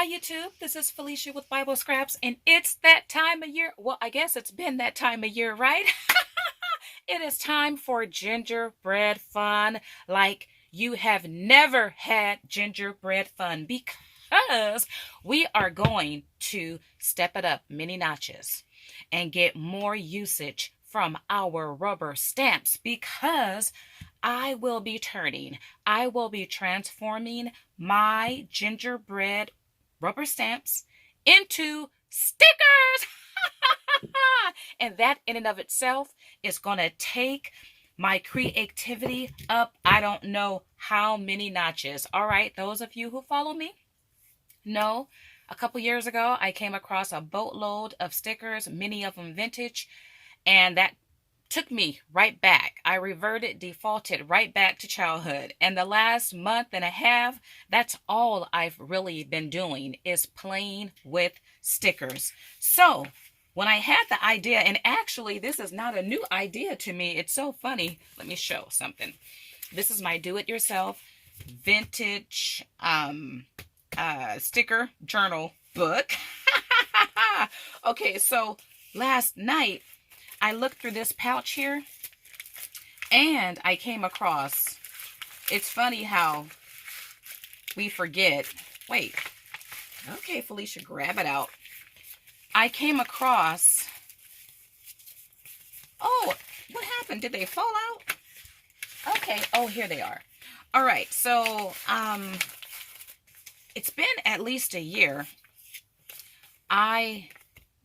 Hi YouTube, this is Felicia with Bible Scraps, and it's that time of year. Well, I guess it's been that time of year, right? It is time for gingerbread fun like you have never had gingerbread fun because we are going to step it up many notches and get more usage from our rubber stamps because I will be transforming my gingerbread rubber stamps into stickers. And that in and of itself is going to take my creativity up I don't know how many notches. All right, those of you who follow me know a couple years ago I came across a boatload of stickers, many of them vintage, and that took me right back. I reverted, defaulted right back to childhood. And the last month and a half, that's all I've really been doing is playing with stickers. So when I had the idea, and actually this is not a new idea to me. It's so funny. Let me show something. This is my do-it-yourself vintage sticker journal book. Okay, so last night I looked through this pouch here and I came across, it's funny how we forget. Wait, okay, Felicia, grab it out. I came across, oh, what happened? Did they fall out? Okay, oh, here they are. All right, so it's been at least a year.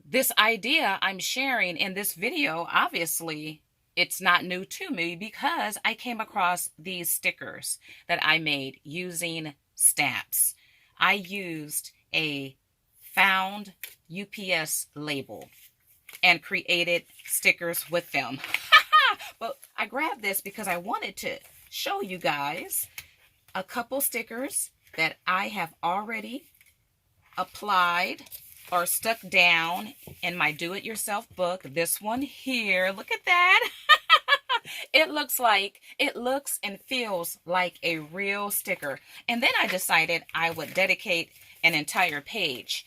This idea I'm sharing in this video, obviously, it's not new to me because I came across these stickers that I made using stamps. I used a found UPS label and created stickers with them. But I grabbed this because I wanted to show you guys a couple stickers that I have already applied or stuck down in my do-it-yourself book. This one here, look at that. It looks and feels like a real sticker. And then I decided I would dedicate an entire page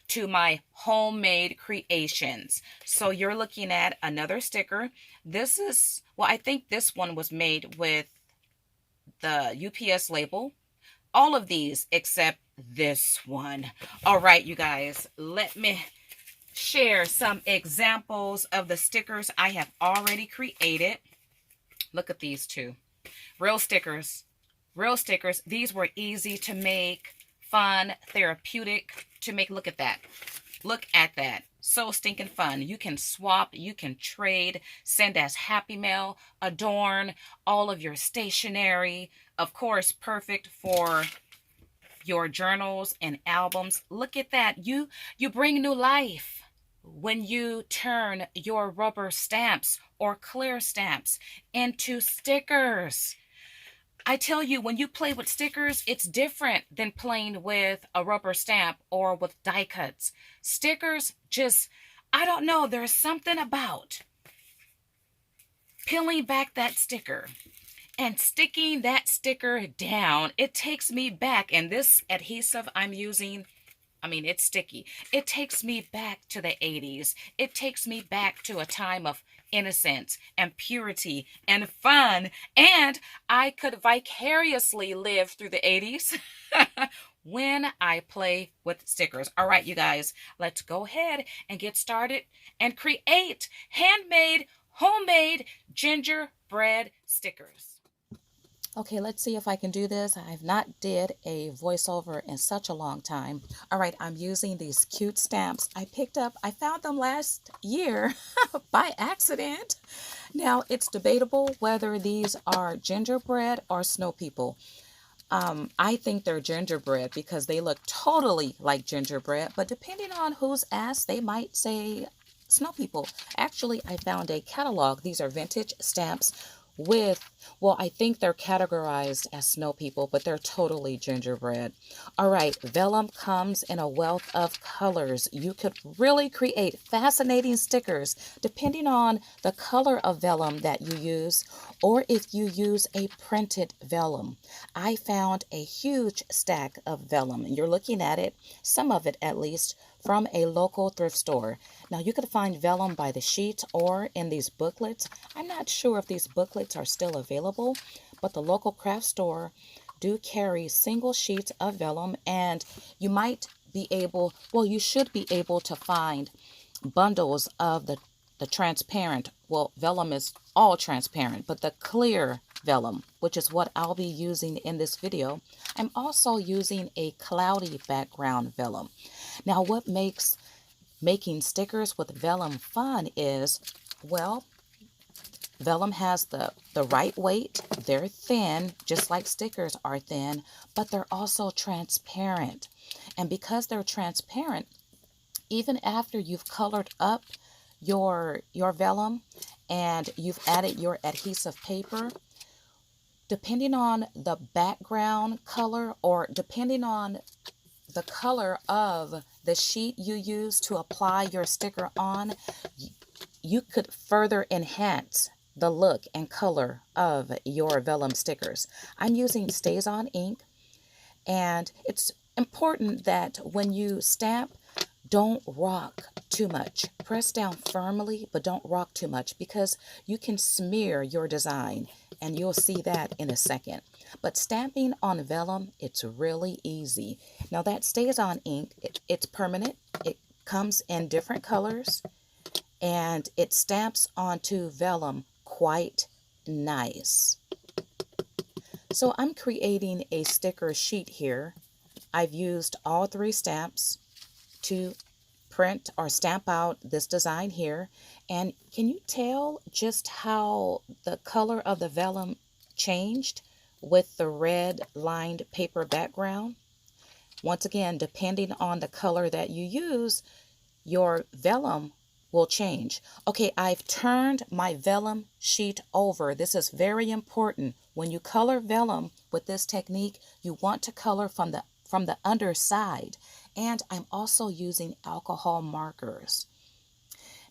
to my homemade creations. So you're looking at another sticker. This is, well, I think this one was made with the UPS label. All of these except this one. All right, you guys, let me share some examples of the stickers I have already created. Look at these two. Real stickers. Real stickers. These were easy to make, fun, therapeutic to make. Look at that. Look at that. So stinking fun. You can swap, you can trade, send as happy mail, adorn all of your stationery. Of course, perfect for your journals and albums. Look at that. You bring new life when you turn your rubber stamps or clear stamps into stickers. I tell you, when you play with stickers, it's different than playing with a rubber stamp or with die cuts. Stickers just, I don't know, there's something about peeling back that sticker and sticking that sticker down. It takes me back, and this adhesive I'm using, I mean, it's sticky. It takes me back to the 80s. It takes me back to a time of innocence and purity and fun. And I could vicariously live through the 80s when I play with stickers. All right, you guys, let's go ahead and get started and create handmade, homemade gingerbread stickers. Okay, let's see if I can do this. I've not did a voiceover in such a long time. All right, I'm using these cute stamps I found them last year by accident. Now, it's debatable whether these are gingerbread or snow people. I think they're gingerbread because they look totally like gingerbread, but depending on who's asked, they might say snow people. Actually, I found a catalog. These are vintage stamps with, well, I think they're categorized as snow people, but they're totally gingerbread. All right, vellum comes in a wealth of colors. You could really create fascinating stickers depending on the color of vellum that you use, or if you use a printed vellum. I found a huge stack of vellum, and you're looking at it, some of it at least, from a local thrift store. Now, you could find vellum by the sheet or in these booklets. I'm not sure if these booklets are still available, but the local craft store do carry single sheets of vellum, and you might be able, well, you should be able to find bundles of the transparent, well, vellum is all transparent, but the clear vellum, which is what I'll be using in this video. I'm also using a cloudy background vellum. Now, what makes making stickers with vellum fun is, well, vellum has the right weight. They're thin, just like stickers are thin, but they're also transparent. And because they're transparent, even after you've colored up your vellum and you've added your adhesive paper, depending on the background color or depending on the color of the sheet you use to apply your sticker on, you could further enhance the look and color of your vellum stickers. I'm using StazOn ink, and it's important that when you stamp, don't rock too much. Press down firmly, but don't rock too much because you can smear your design, and you'll see that in a second. But stamping on vellum, it's really easy. Now that StazOn ink, it's permanent. It comes in different colors, and it stamps onto vellum quite nice. So I'm creating a sticker sheet here. I've used all three stamps to print or stamp out this design here. And can you tell just how the color of the vellum changed with the red lined paper background? Once again, depending on the color that you use, your vellum will change. Okay, I've turned my vellum sheet over. This is very important. When you color vellum with this technique, you want to color from the underside. And I'm also using alcohol markers.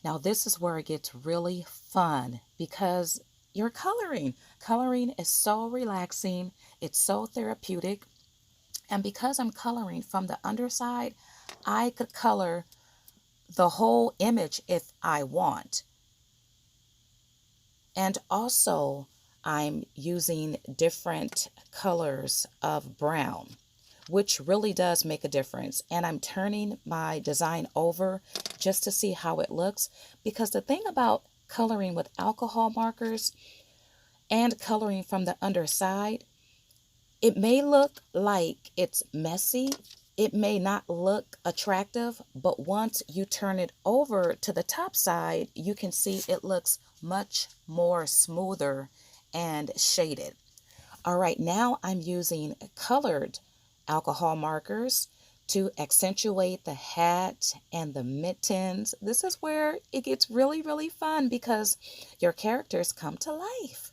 Now this is where it gets really fun because you're coloring. Coloring is so relaxing. It's so therapeutic. And because I'm coloring from the underside, I could color the whole image if I want. And also, I'm using different colors of brown, which really does make a difference. And I'm turning my design over just to see how it looks, because the thing about coloring with alcohol markers and coloring from the underside, it may look like it's messy. It may not look attractive, but once you turn it over to the top side, you can see it looks much more smoother and shaded. All right, now I'm using colored alcohol markers to accentuate the hat and the mittens. This is where it gets really, really fun because your characters come to life.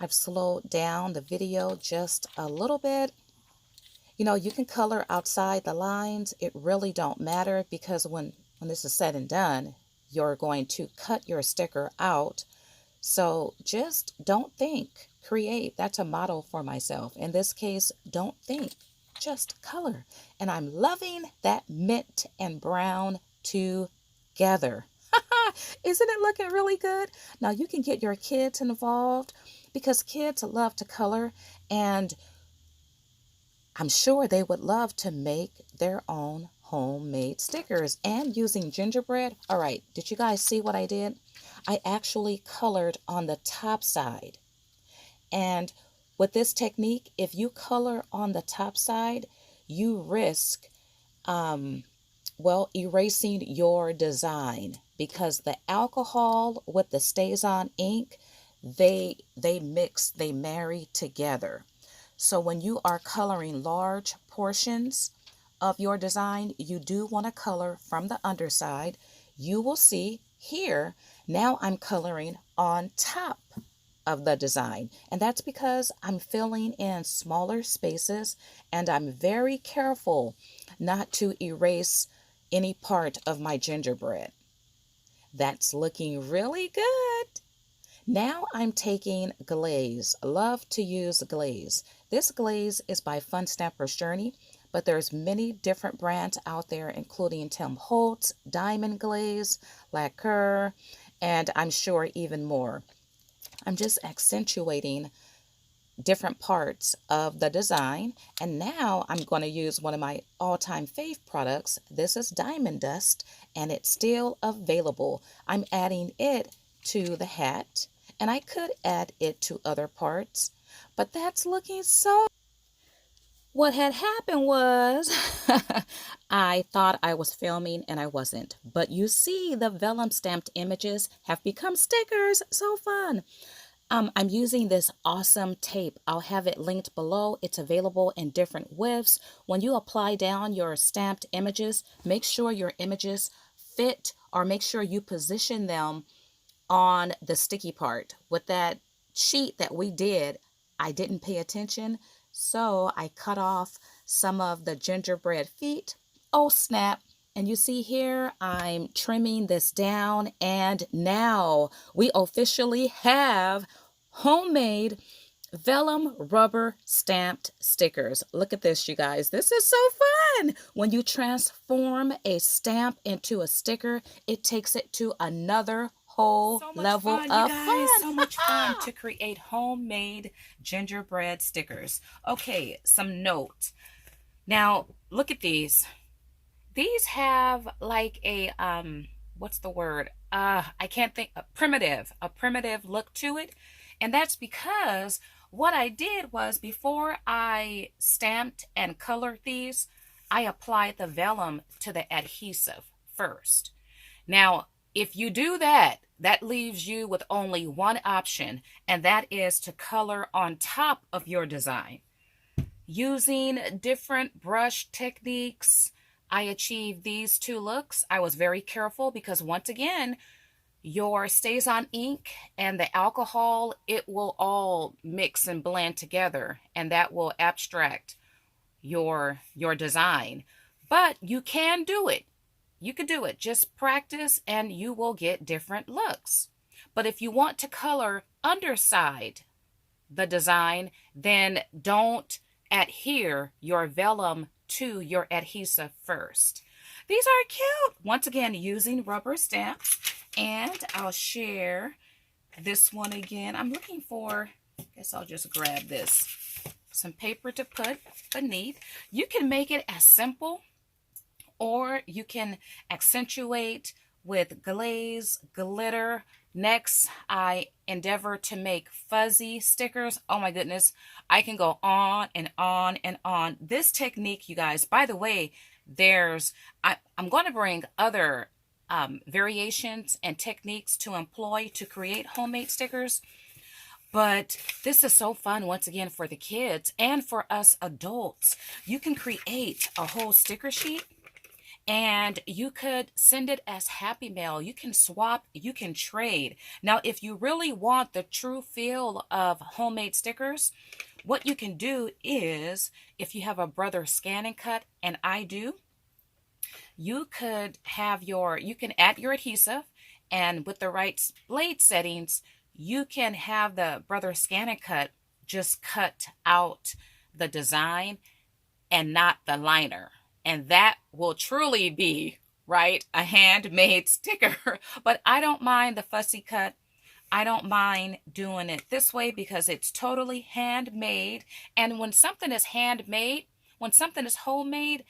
I've slowed down the video just a little bit. You know, you can color outside the lines. It really don't matter because when this is said and done, you're going to cut your sticker out. So just don't think, create. That's a motto for myself. In this case, don't think, just color. And I'm loving that mint and brown together. Isn't it looking really good? Now you can get your kids involved because kids love to color, and I'm sure they would love to make their own homemade stickers. And using gingerbread. All right, did you guys see what I did? I actually colored on the top side. And with this technique, if you color on the top side, you risk, erasing your design because the alcohol with the StazOn ink, they mix, they marry together. So when you are coloring large portions of your design, you do want to color from the underside. You will see here, now I'm coloring on top of the design. And that's because I'm filling in smaller spaces and I'm very careful not to erase any part of my gingerbread. That's looking really good. Now I'm taking glaze. Love to use glaze. This glaze is by Fun Stamper's Journey, but there's many different brands out there, including Tim Holtz, Diamond Glaze, Lacquer, and I'm sure even more. I'm just accentuating different parts of the design. And now I'm going to use one of my all-time fave products. This is Diamond Dust, and it's still available. I'm adding it to the hat, and I could add it to other parts, but that's looking so... What had happened was I thought I was filming and I wasn't. But you see, the vellum stamped images have become stickers. So fun. I'm using this awesome tape. I'll have it linked below. It's available in different widths. When you apply down your stamped images, make sure your images fit, or make sure you position them on the sticky part. With that sheet that we did, I didn't pay attention, so I cut off some of the gingerbread feet. Oh snap. And you see here, I'm trimming this down, and now we officially have homemade vellum rubber stamped stickers. Look at this, you guys. This is so fun. When you transform a stamp into a sticker, it takes it to another whole level of fun. So much fun to create homemade gingerbread stickers. Okay, some notes. Now, look at these. These have like a what's the word? I can't think. A primitive look to it. And that's because what I did was, before I stamped and colored these, I applied the vellum to the adhesive first. Now, if you do that, that leaves you with only one option, and that is to color on top of your design. Using different brush techniques, I achieved these two looks. I was very careful because, once again, your StazOn ink and the alcohol, it will all mix and blend together, and that will abstract your design. But you can do it. You can do it. Just practice and you will get different looks. But if you want to color underside the design, then don't adhere your vellum to your adhesive first. These are cute. Once again, using rubber stamps. And I'll share this one again. I'm looking for, I guess I'll just grab this, some paper to put beneath. You can make it as simple, or you can accentuate with glaze, glitter. Next, I endeavor to make fuzzy stickers. Oh my goodness, I can go on and on and on. This technique, you guys, by the way, I'm going to bring other variations and techniques to employ to create homemade stickers. But this is so fun, once again, for the kids and for us adults. You can create a whole sticker sheet, and you could send it as Happy Mail. You can swap, you can trade. Now, if you really want the true feel of homemade stickers, what you can do is, if you have a brother scan and cut, and I do, you can add your adhesive, and with the right blade settings, you can have the brother scan and cut just cut out the design and not the liner. And that will truly be, right, a handmade sticker. But I don't mind the fussy cut. I don't mind doing it this way because it's totally handmade. And when something is handmade, when something is homemade,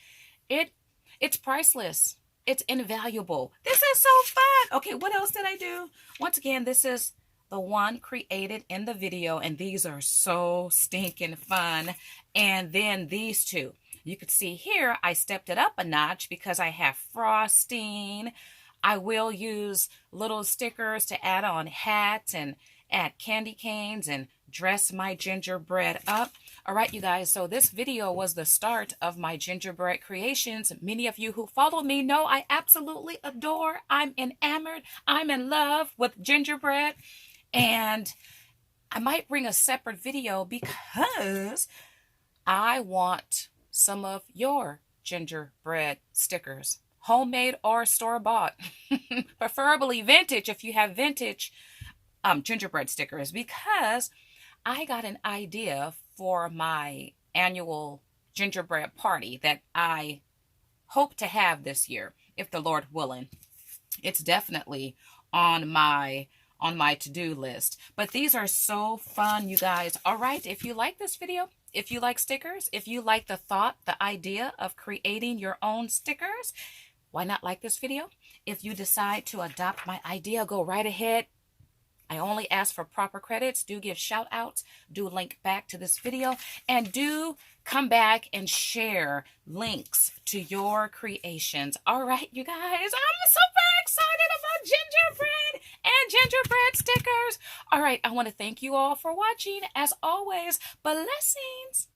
it's priceless. It's invaluable. This is so fun. Okay, what else did I do? Once again, this is the one created in the video, and these are so stinking fun. And then these two. You could see here, I stepped it up a notch because I have frosting. I will use little stickers to add on hats and add candy canes and dress my gingerbread up. All right, you guys, so this video was the start of my gingerbread creations. Many of you who follow me know I absolutely adore, I'm enamored, I'm in love with gingerbread. And I might bring a separate video because I want some of your gingerbread stickers, homemade or store-bought, preferably vintage if you have vintage gingerbread stickers, because I got an idea for my annual gingerbread party that I hope to have this year, if the Lord willing. It's definitely on my to-do list. But these are so fun, you guys. All right, if you like this video, if you like stickers, if you like the thought, the idea of creating your own stickers, why not like this video? If you decide to adopt my idea, go right ahead. I only ask for proper credits. Do give shout outs. Do link back to this video. And do come back and share links to your creations. All right, you guys. I'm super excited about gingerbread and gingerbread stickers. All right, I want to thank you all for watching. As always, blessings.